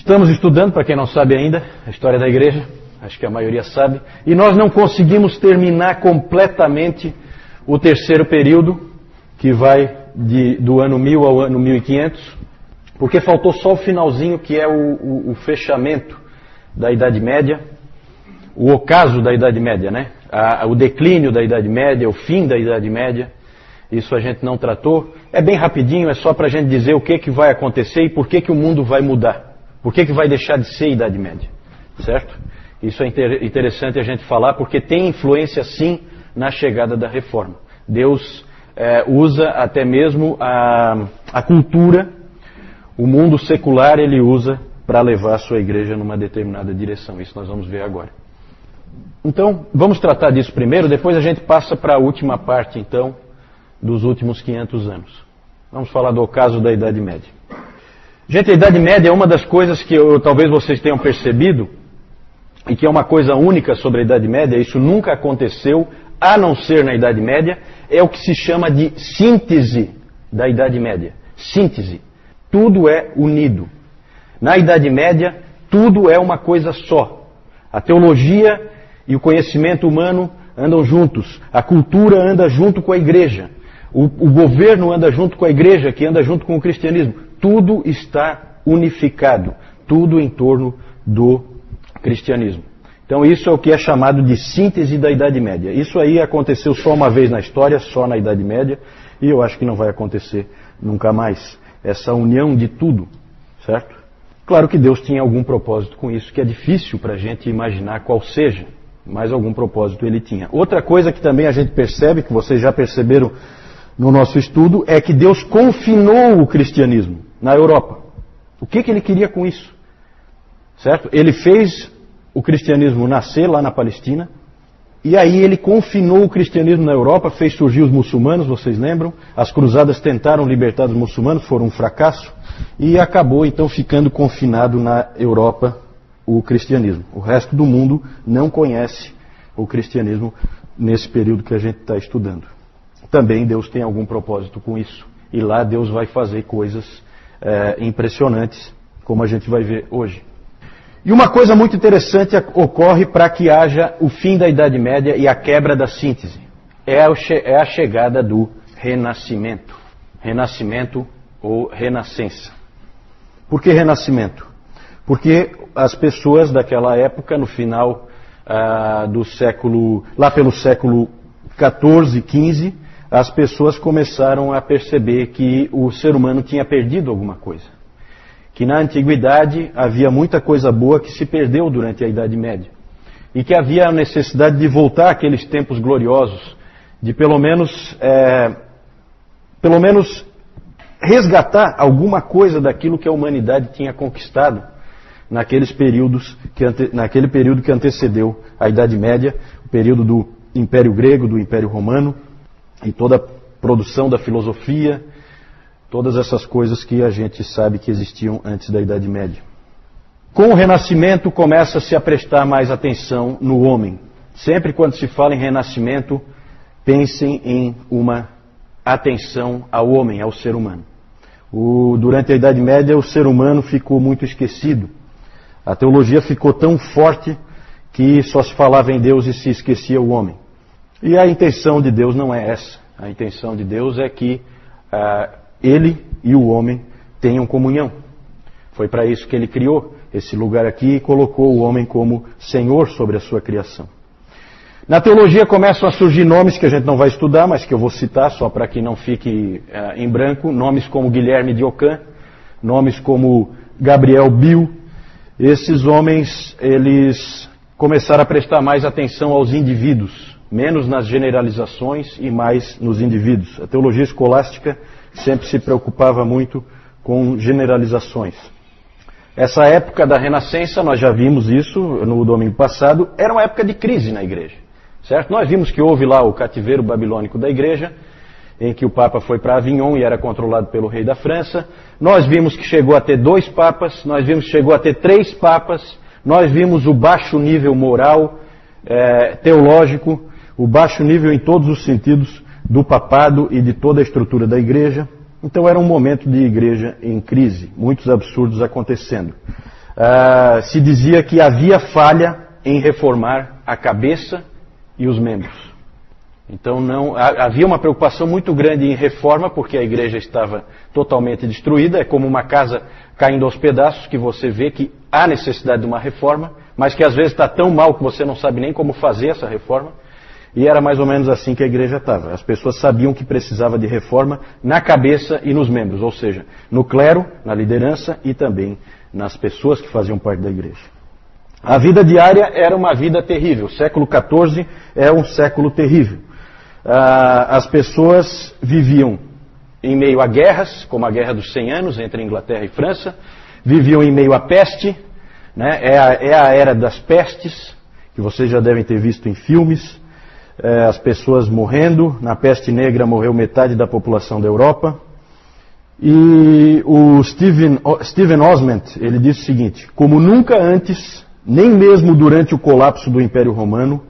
Estamos estudando, para quem não sabe ainda, a história da igreja, acho que a maioria sabe, e nós não conseguimos terminar completamente o terceiro período, que vai do ano 1000 ao ano 1500, porque faltou só o finalzinho, que é o fechamento da Idade Média, o ocaso da Idade Média, né? O declínio da Idade Média, o fim da Idade Média. Isso a gente não tratou. É bem rapidinho, é só para a gente dizer o que vai acontecer e por que o mundo vai mudar. Por que vai deixar de ser Idade Média. Certo? Isso é interessante a gente falar, porque tem influência sim na chegada da Reforma. Deus usa até mesmo a cultura, o mundo secular ele usa para levar a sua igreja numa determinada direção. Isso nós vamos ver agora. Então, vamos tratar disso primeiro, depois a gente passa para a última parte, então, dos últimos 500 anos. Vamos falar do ocaso da Idade Média. Gente, a Idade Média é uma das coisas que talvez vocês tenham percebido, e que é uma coisa única sobre a Idade Média, isso nunca aconteceu, a não ser na Idade Média, é o que se chama de síntese da Idade Média. Síntese. Tudo é unido. Na Idade Média, tudo é uma coisa só. A teologia e o conhecimento humano andam juntos. A cultura anda junto com a igreja. O governo anda junto com a igreja, que anda junto com o cristianismo. Tudo está unificado. Tudo em torno do cristianismo. Então isso é o que é chamado de síntese da Idade Média. Isso aí aconteceu só uma vez na história, só na Idade Média, e eu acho que não vai acontecer nunca mais. Essa união de tudo, certo? Claro que Deus tinha algum propósito com isso, que é difícil para a gente imaginar qual seja, mas algum propósito ele tinha. Outra coisa que também a gente percebe, que vocês já perceberam no nosso estudo, é que Deus confinou o cristianismo na Europa. O que ele queria com isso? Certo? Ele fez o cristianismo nascer lá na Palestina, e aí ele confinou o cristianismo na Europa, fez surgir os muçulmanos, vocês lembram? As cruzadas tentaram libertar os muçulmanos, foram um fracasso, e acabou então ficando confinado na Europa o cristianismo. O resto do mundo não conhece o cristianismo nesse período que a gente está estudando. Também Deus tem algum propósito com isso, e lá Deus vai fazer coisas impressionantes, como a gente vai ver hoje. E uma coisa muito interessante ocorre para que haja o fim da Idade Média e a quebra da síntese. É a chegada do Renascimento. Renascimento ou Renascença. Por que Renascimento? Porque as pessoas daquela época, no final do século, lá pelo século XIV, XV, as pessoas começaram a perceber que o ser humano tinha perdido alguma coisa. Que na antiguidade havia muita coisa boa que se perdeu durante a Idade Média. E que havia a necessidade de voltar àqueles tempos gloriosos, de pelo menos resgatar alguma coisa daquilo que a humanidade tinha conquistado naquele período que antecedeu a Idade Média, o período do Império Grego, do Império Romano, e toda a produção da filosofia, todas essas coisas que a gente sabe que existiam antes da Idade Média. Com o Renascimento começa-se a prestar mais atenção no homem. Sempre quando se fala em Renascimento, pensem em uma atenção ao homem, ao ser humano. Durante a Idade Média o ser humano ficou muito esquecido. A teologia ficou tão forte que só se falava em Deus e se esquecia o homem. E a intenção de Deus não é essa. A intenção de Deus é que Ele e o homem tenham comunhão. Foi para isso que Ele criou esse lugar aqui e colocou o homem como Senhor sobre a sua criação. Na teologia começam a surgir nomes que a gente não vai estudar, mas que eu vou citar só para que não fique em branco. Nomes como Guilherme de Ockham, nomes como Gabriel Bill. Esses homens, eles começaram a prestar mais atenção aos indivíduos, menos nas generalizações e mais nos indivíduos. A teologia escolástica sempre se preocupava muito com generalizações. Essa época da Renascença, nós já vimos isso no domingo passado, era uma época de crise na igreja. Certo? Nós vimos que houve lá o cativeiro babilônico da igreja, em que o Papa foi para Avignon e era controlado pelo rei da França. Nós vimos que chegou a ter 2 papas, nós vimos que chegou a ter 3 papas, nós vimos o baixo nível moral, teológico, o baixo nível em todos os sentidos do papado e de toda a estrutura da igreja. Então era um momento de igreja em crise, muitos absurdos acontecendo. se dizia que havia falha em reformar a cabeça e os membros. Então havia uma preocupação muito grande em reforma, porque a igreja estava totalmente destruída. É como uma casa caindo aos pedaços, que você vê que há necessidade de uma reforma, mas que às vezes está tão mal que você não sabe nem como fazer essa reforma. E era mais ou menos assim que a igreja estava. As pessoas sabiam que precisava de reforma na cabeça e nos membros, ou seja, no clero, na liderança e também nas pessoas que faziam parte da igreja. A vida diária era uma vida terrível. O século XIV é um século terrível. As pessoas viviam em meio a guerras, como a Guerra dos 100 Anos entre Inglaterra e França, viviam em meio à peste, né? É a era das pestes, que vocês já devem ter visto em filmes, as pessoas morrendo. Na peste negra morreu metade da população da Europa. E o Stephen Osment, ele disse o seguinte: como nunca antes, nem mesmo durante o colapso do Império Romano,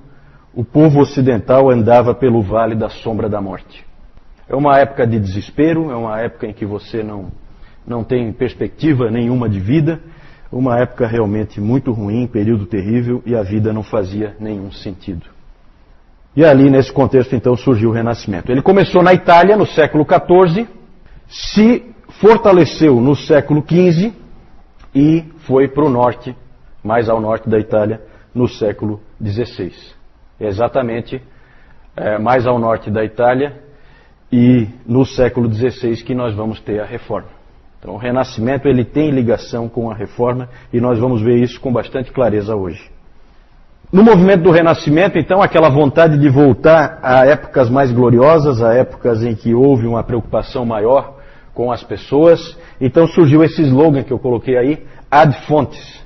o povo ocidental andava pelo vale da sombra da morte. É uma época de desespero, é uma época em que você não tem perspectiva nenhuma de vida, uma época realmente muito ruim, período terrível, e a vida não fazia nenhum sentido. E ali, nesse contexto, então, surgiu o Renascimento. Ele começou na Itália, no século XIV, se fortaleceu no século XV e foi para o norte, mais ao norte da Itália, no século XVI. Exatamente mais ao norte da Itália e no século XVI que nós vamos ter a Reforma. Então o Renascimento ele tem ligação com a Reforma e nós vamos ver isso com bastante clareza hoje. No movimento do Renascimento, então, aquela vontade de voltar a épocas mais gloriosas, a épocas em que houve uma preocupação maior com as pessoas, então surgiu esse slogan que eu coloquei aí, ad fontes.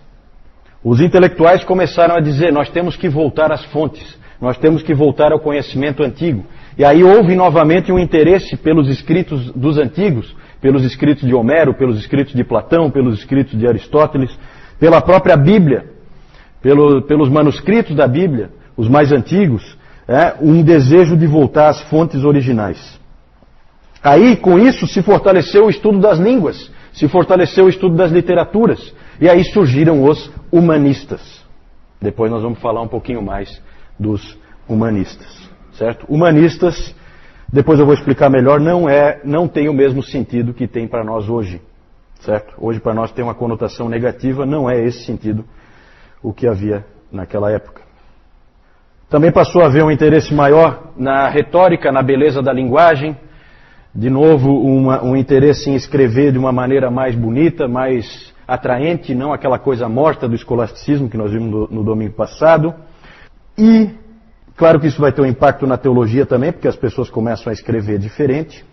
Os intelectuais começaram a dizer, nós temos que voltar às fontes. Nós temos que voltar ao conhecimento antigo. E aí houve novamente um interesse pelos escritos dos antigos, pelos escritos de Homero, pelos escritos de Platão, pelos escritos de Aristóteles, pela própria Bíblia, pelos manuscritos da Bíblia, os mais antigos, um desejo de voltar às fontes originais. Aí, com isso, se fortaleceu o estudo das línguas, se fortaleceu o estudo das literaturas, e aí surgiram os humanistas. Depois nós vamos falar um pouquinho mais dos humanistas, certo? Humanistas, depois eu vou explicar melhor, não tem o mesmo sentido que tem para nós hoje, certo? Hoje para nós tem uma conotação negativa, não é esse sentido o que havia naquela época. Também passou a haver um interesse maior na retórica, na beleza da linguagem, de novo um interesse em escrever de uma maneira mais bonita, mais atraente, não aquela coisa morta do escolasticismo que nós vimos no domingo passado. E, claro que isso vai ter um impacto na teologia também, porque as pessoas começam a escrever diferente,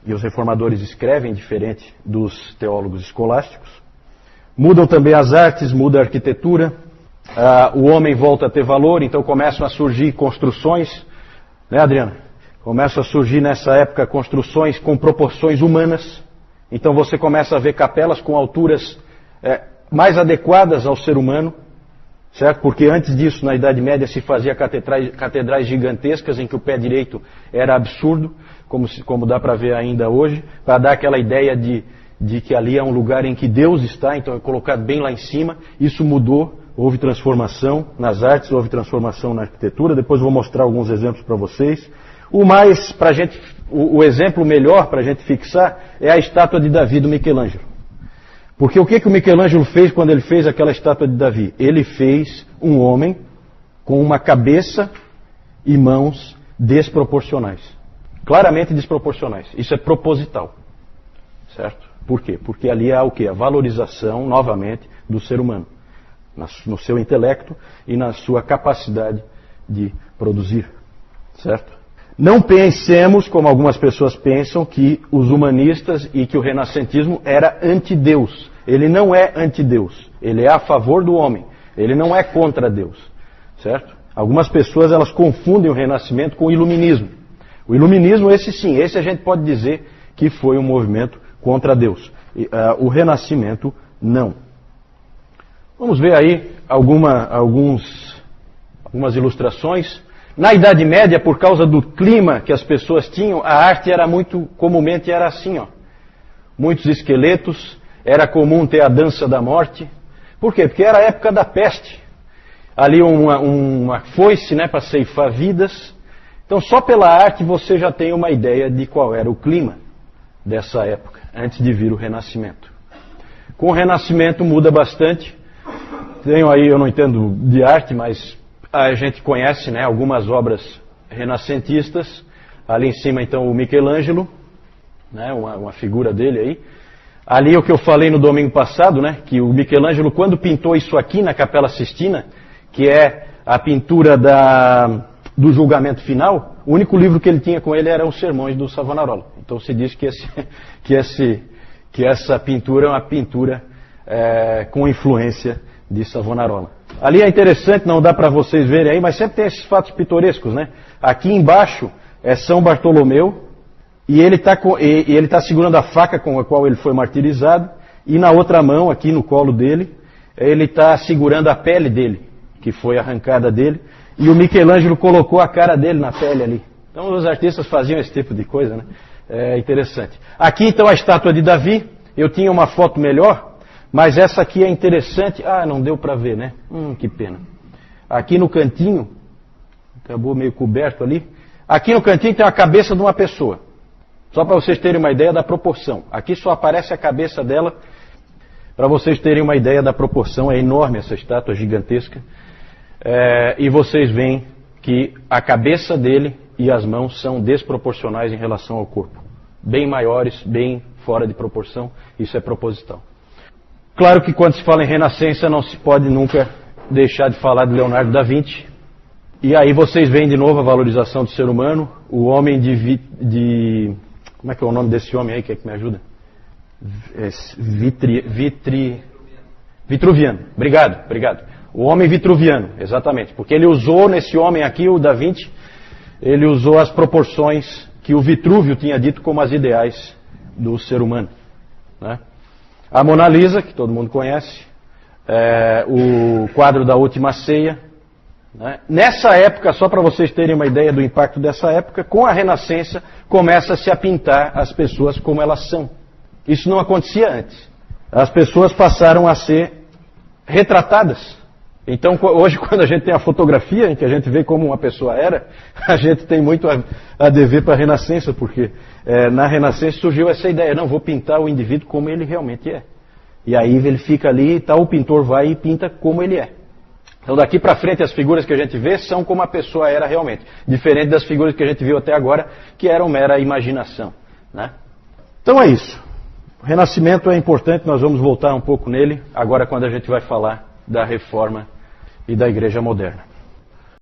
e os reformadores escrevem diferente dos teólogos escolásticos. Mudam também as artes, muda a arquitetura, o homem volta a ter valor, então começam a surgir construções, né, Adriana? Começam a surgir nessa época construções com proporções humanas, então você começa a ver capelas com alturas mais adequadas ao ser humano, certo? Porque antes disso, na Idade Média, se fazia catedrais gigantescas em que o pé direito era absurdo, como dá para ver ainda hoje, para dar aquela ideia de que ali é um lugar em que Deus está, então é colocado bem lá em cima. Isso mudou, houve transformação nas artes, houve transformação na arquitetura. Depois eu vou mostrar alguns exemplos para vocês. O exemplo melhor para a gente fixar é a estátua de Davi do Michelangelo. Porque o que o Michelangelo fez quando ele fez aquela estátua de Davi? Ele fez um homem com uma cabeça e mãos desproporcionais. Claramente desproporcionais. Isso é proposital. Certo? Por quê? Porque ali há o quê? A valorização, novamente, do ser humano. No seu intelecto e na sua capacidade de produzir. Certo? Não pensemos, como algumas pessoas pensam, que os humanistas e que o renascentismo era anti-Deus. Ele não é anti-Deus. Ele é a favor do homem. Ele não é contra Deus. Certo? Algumas pessoas elas confundem o renascimento com o iluminismo. O iluminismo, esse sim, esse a gente pode dizer que foi um movimento contra Deus. O renascimento, não. Vamos ver aí algumas ilustrações. Na Idade Média, por causa do clima que as pessoas tinham, a arte era comumente era assim, ó. Muitos esqueletos, era comum ter a dança da morte, Por quê? Porque era a época da peste. Ali uma foice, né, para ceifar vidas. Então só pela arte você já tem uma ideia de qual era o clima dessa época, antes de vir o Renascimento. Com o Renascimento muda bastante. Tenho aí, eu não entendo de arte, mas a gente conhece, né, algumas obras renascentistas. Ali em cima então o Michelangelo, né, uma figura dele aí. Ali o que eu falei no domingo passado, né, que o Michelangelo, quando pintou isso aqui na Capela Sistina, que é a pintura do julgamento final, o único livro que ele tinha com ele eram os sermões do Savonarola. Então se diz que essa pintura é uma pintura com influência de Savonarola. Ali é interessante, não dá para vocês verem aí, mas sempre tem esses fatos pitorescos, né? Aqui embaixo é São Bartolomeu, e ele está segurando a faca com a qual ele foi martirizado, e na outra mão, aqui no colo dele, ele está segurando a pele dele, que foi arrancada dele, e o Michelangelo colocou a cara dele na pele ali. Então os artistas faziam esse tipo de coisa, né? É interessante. Aqui então a estátua de Davi, eu tinha uma foto melhor, mas essa aqui é interessante. Ah, não deu para ver, né? Que pena. Aqui no cantinho, acabou meio coberto ali, aqui no cantinho tem a cabeça de uma pessoa. Só para vocês terem uma ideia da proporção. Aqui só aparece a cabeça dela, para vocês terem uma ideia da proporção. É enorme essa estátua, gigantesca. E vocês veem que a cabeça dele e as mãos são desproporcionais em relação ao corpo. Bem maiores, bem fora de proporção. Isso é proposital. Claro que quando se fala em Renascença não se pode nunca deixar de falar de Leonardo da Vinci. E aí vocês veem de novo a valorização do ser humano. O homem como é que é o nome desse homem aí? Quem é que me ajuda? Vitruviano. Obrigado. O homem vitruviano, exatamente. Porque ele usou nesse homem aqui, o Da Vinci, ele usou as proporções que o Vitrúvio tinha dito como as ideais do ser humano. Né? A Mona Lisa, que todo mundo conhece, o quadro da Última Ceia. Né? Nessa época, só para vocês terem uma ideia do impacto dessa época, com a Renascença começa-se a pintar as pessoas como elas são. Isso não acontecia antes. As pessoas passaram a ser retratadas. Então, hoje, quando a gente tem a fotografia em que a gente vê como uma pessoa era, a gente tem muito a dever para a Renascença, porque na Renascença surgiu essa ideia, não, vou pintar o indivíduo como ele realmente é. E aí ele fica ali e tal, o pintor vai e pinta como ele é. Então, daqui para frente, as figuras que a gente vê são como a pessoa era realmente, diferente das figuras que a gente viu até agora, que eram mera imaginação. Né? Então é isso. O Renascimento é importante, nós vamos voltar um pouco nele, agora quando a gente vai falar da Reforma e da Igreja Moderna.